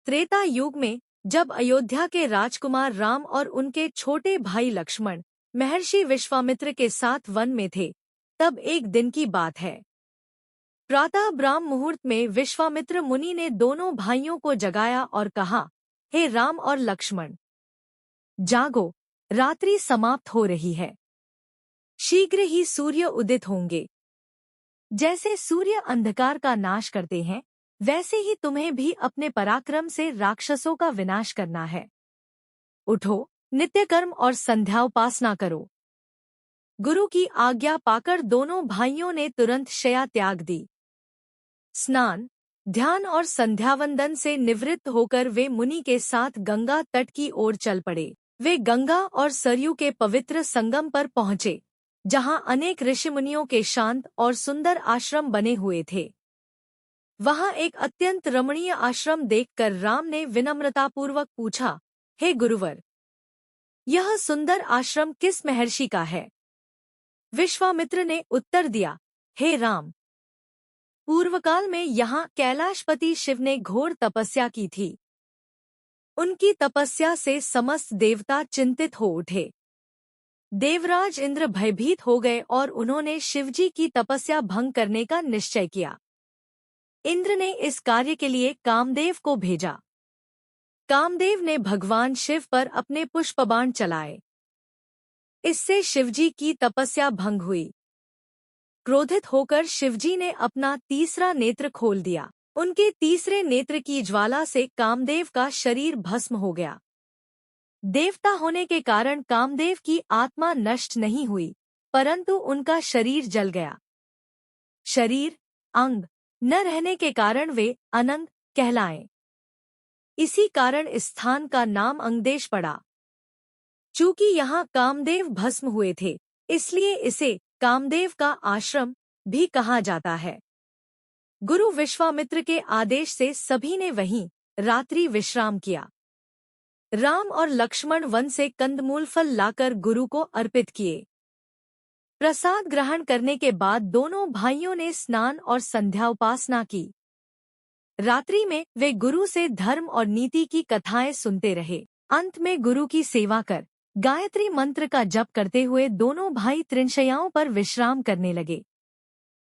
त्रेता युग में जब अयोध्या के राजकुमार राम और उनके छोटे भाई लक्ष्मण महर्षि विश्वामित्र के साथ वन में थे, तब एक दिन की बात है। प्रातः ब्राह्म मुहूर्त में विश्वामित्र मुनि ने दोनों भाइयों को जगाया और कहा, हे राम और लक्ष्मण, जागो, रात्रि समाप्त हो रही है। शीघ्र ही सूर्य उदित होंगे। जैसे सूर्य अंधकार का नाश करते हैं, वैसे ही तुम्हें भी अपने पराक्रम से राक्षसों का विनाश करना है। उठो, नित्यकर्म और संध्याउपासना करो। गुरु की आज्ञा पाकर दोनों भाइयों ने तुरंत शय्या त्याग दी। स्नान, ध्यान और संध्यावंदन से निवृत्त होकर वे मुनि के साथ गंगा तट की ओर चल पड़े। वे गंगा और सरयू के पवित्र संगम पर पहुंचे, जहां अनेक ऋषिमुनियों के शांत और सुंदर आश्रम बने हुए थे। वहां एक अत्यंत रमणीय आश्रम देखकर राम ने विनम्रतापूर्वक पूछा, हे गुरुवर, यह सुंदर आश्रम किस महर्षि का है? विश्वामित्र ने उत्तर दिया, हे राम, पूर्वकाल में यहाँ कैलाशपति शिव ने घोर तपस्या की थी। उनकी तपस्या से समस्त देवता चिंतित हो उठे। देवराज इंद्र भयभीत हो गए और उन्होंने शिवजी की तपस्या भंग करने का निश्चय किया। इंद्र ने इस कार्य के लिए कामदेव को भेजा। कामदेव ने भगवान शिव पर अपने पुष्पबाण चलाए। इससे शिवजी की तपस्या भंग हुई। क्रोधित होकर शिवजी ने अपना तीसरा नेत्र खोल दिया। उनके तीसरे नेत्र की ज्वाला से कामदेव का शरीर भस्म हो गया। देवता होने के कारण कामदेव की आत्मा नष्ट नहीं हुई, परंतु उनका शरीर जल गया। शरीर, अंग न रहने के कारण वे अनंग कहलाए। इसी कारण इस स्थान का नाम अंगदेश पड़ा। चूंकि यहाँ कामदेव भस्म हुए थे, इसलिए इसे कामदेव का आश्रम भी कहा जाता है। गुरु विश्वामित्र के आदेश से सभी ने वहीं रात्रि विश्राम किया। राम और लक्ष्मण वन से कंदमूल फल लाकर गुरु को अर्पित किए। प्रसाद ग्रहण करने के बाद दोनों भाइयों ने स्नान और संध्या उपासना की। रात्रि में वे गुरु से धर्म और नीति की कथाएं सुनते रहे। अंत में गुरु की सेवा कर गायत्री मंत्र का जप करते हुए दोनों भाई त्रिशैयाओं पर विश्राम करने लगे।